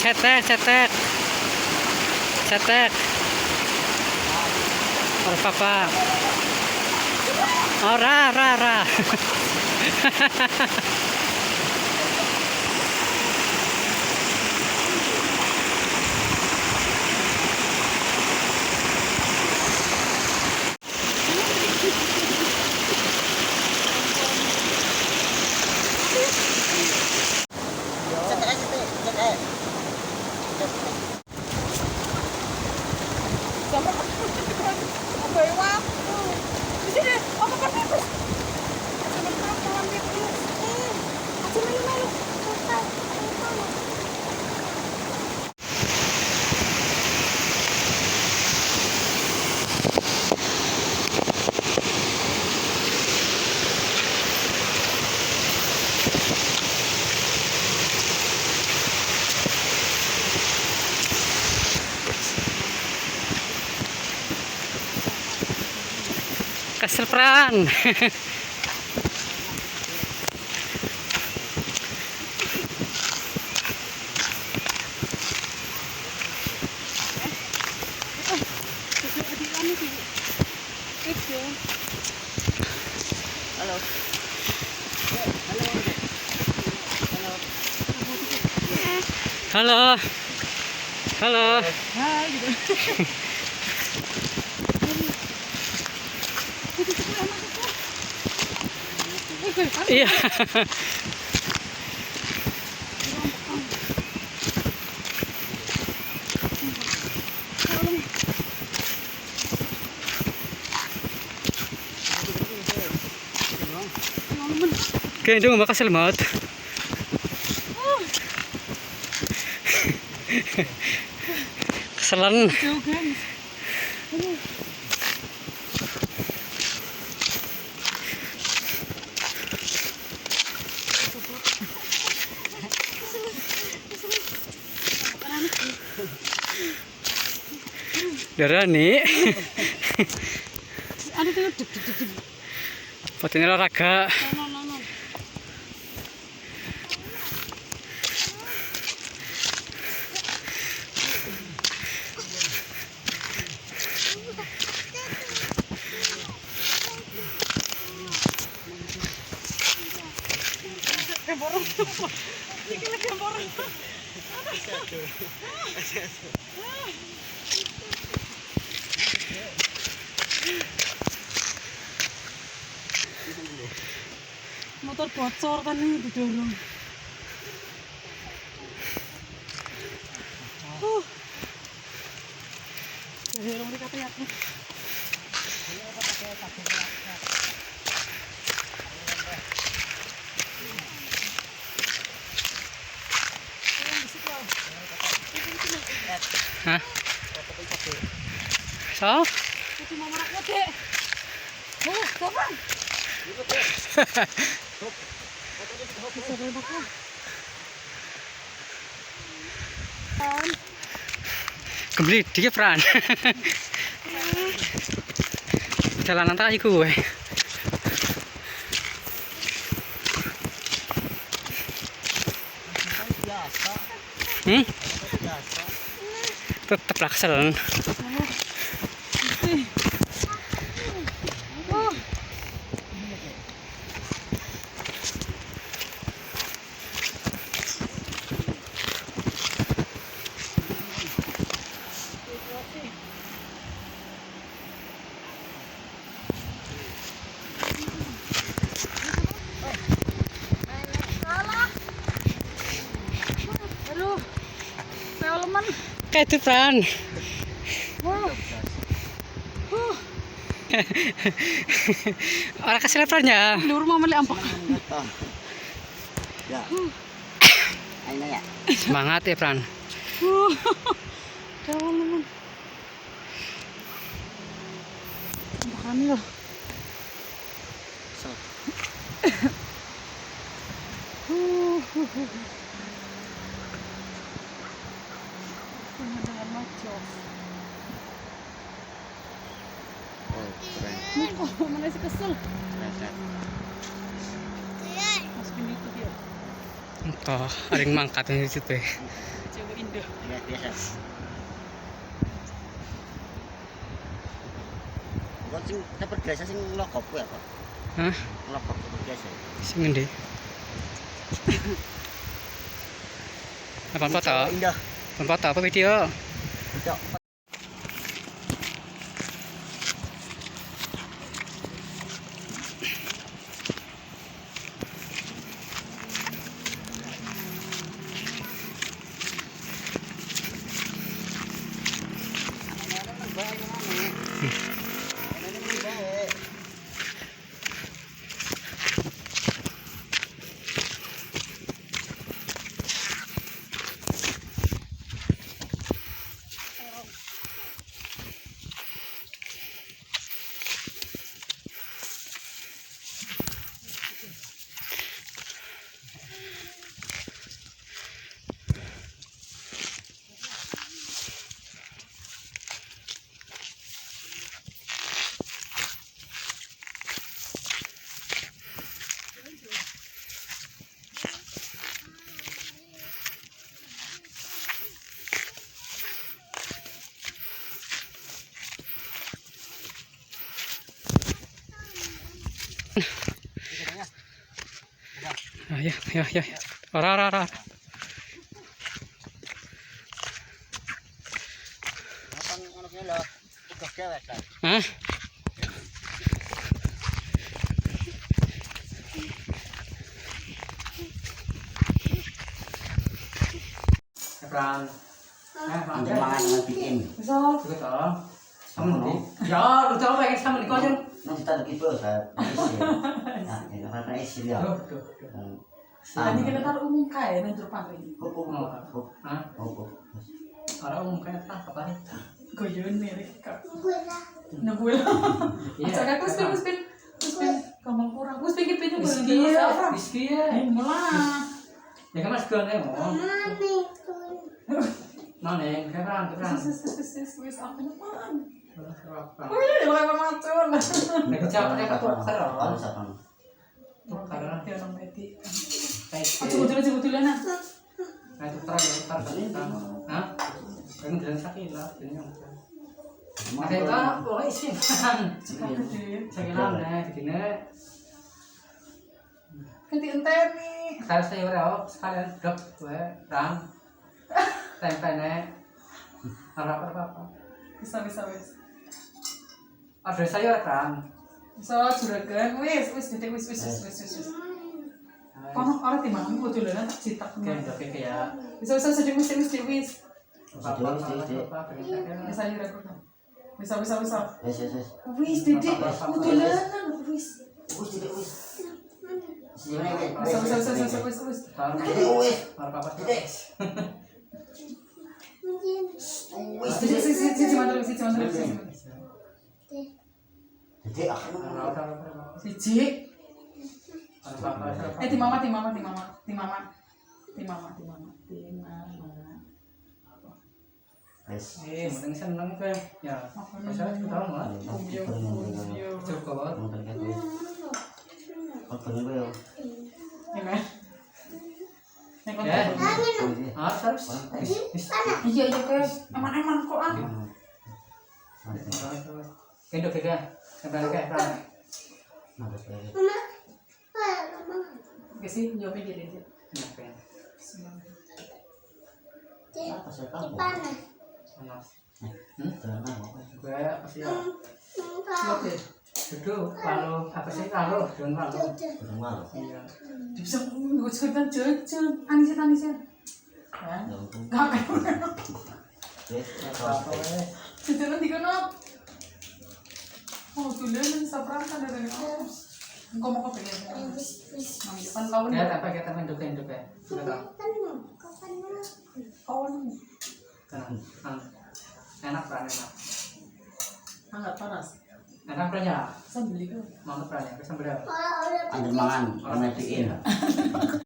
cetek, cetek, cetek. Ora papa. Ora, ra, ra. Kesel Pran. Halo. Halo. Hai gitu. Iya. Kaya dong baka selmat. Keselan. Darah nih. Ada tuh. Potensi olahraga. No. Borong. Ini lagi borong. Motor bocor kan ini didorong. Jadi orang dikata yakni. Hah? So? Itu mau merak gede. Kapan? Kembali dia Pran. Jalan antara gue. Tetap laksel. Aduh, peleman. Kayak itu Pran. Orang kasih leparnya. Di rumah meli ampak. Ya. Ayo ya. Semangat ya Pran. Peleman. Makan loh. Dengan macam. Oh, keren. Kok mana sih kesel? Keren. Masukin itu dia. Entah, ada yang mangkat di situ ya. Cewek ini. indah. Ya, biasa. Kok sing dapat biasa sing lokop kuwi apa? Hah? Lokop itu biasa. Sing ngendi? Apa foto? Indah. Foto apa video? Cok. Ya, ya, ya. Ora. Makan ngono ki lho. Tugas dewek kan. Hah? Fran. Ande mangan bikin. Bisa. Juga toh. Sama nanti. Ya, lu tahu lagi sama di kosan. Nanti tak gitu saya. Nah, ini apa isi ya. Tuh. Tadi kita taruh umum kaya dan jeruk pangring. Hah? Orang umum kayak apa nih? Goyon mirip kak. Nah gue lah. Asalkan kuspin. Kamu kurang. Kuspin kita juga Whisky ya. Mulai. Ya kan mas gue nih mau. Noneng, kerang. Wis apa depan? Apa? Wih, lewat macun. Nek capek apa tuh? Kalau siapa? Tuh karena Dia orang beti. kayak Betul-betul nah. nah itu tar kan. Hah? Kan jalan sakit lah, ini yang. Nah, kita boleh sih kan. Sekian nih, begini. Ganti enten nih. Saya udah sekalian dok gue ram. Tempe apa. Bisa wis. Ada sayur kan. So juragan wis titik wis. Kono ora timang betul lah tak citak. Oke ya. Bisa sedih wis. Apa. Bisa sayur aku kan. Bisa. Yes. Wis titik betul lah wis. Wis. Bisa wis. Apa. Si mandor. Jadi akan Siji. Ti mama. Yes. Penting seneng ke. Ya. Saya tahu mah. Cukup. Ya. Terus. Iya guys, eman kok ah. Kendok ke. Kembali ke Fran. Oke sih, jawabnya jadi aja. Apa sih kamu? Panas. Gue apa sih? Oke. Duduk, lalu apa sih lalu? Jangan lalu. Iya. Bisa gue cerita jajan, anisan. Kan? Gak kan? Jajanan di kanap. Oh, tuh dia bisa perangkat dari kau. Engkau mau kopi ya? Depan kau nih. Apa kita main duduk ya? Kau nih. Enak kan enak. Hangat panas. Enak kan ya? Saya beli kan. Mantap kan ya? Bisa beli. Ande mangan, bikin.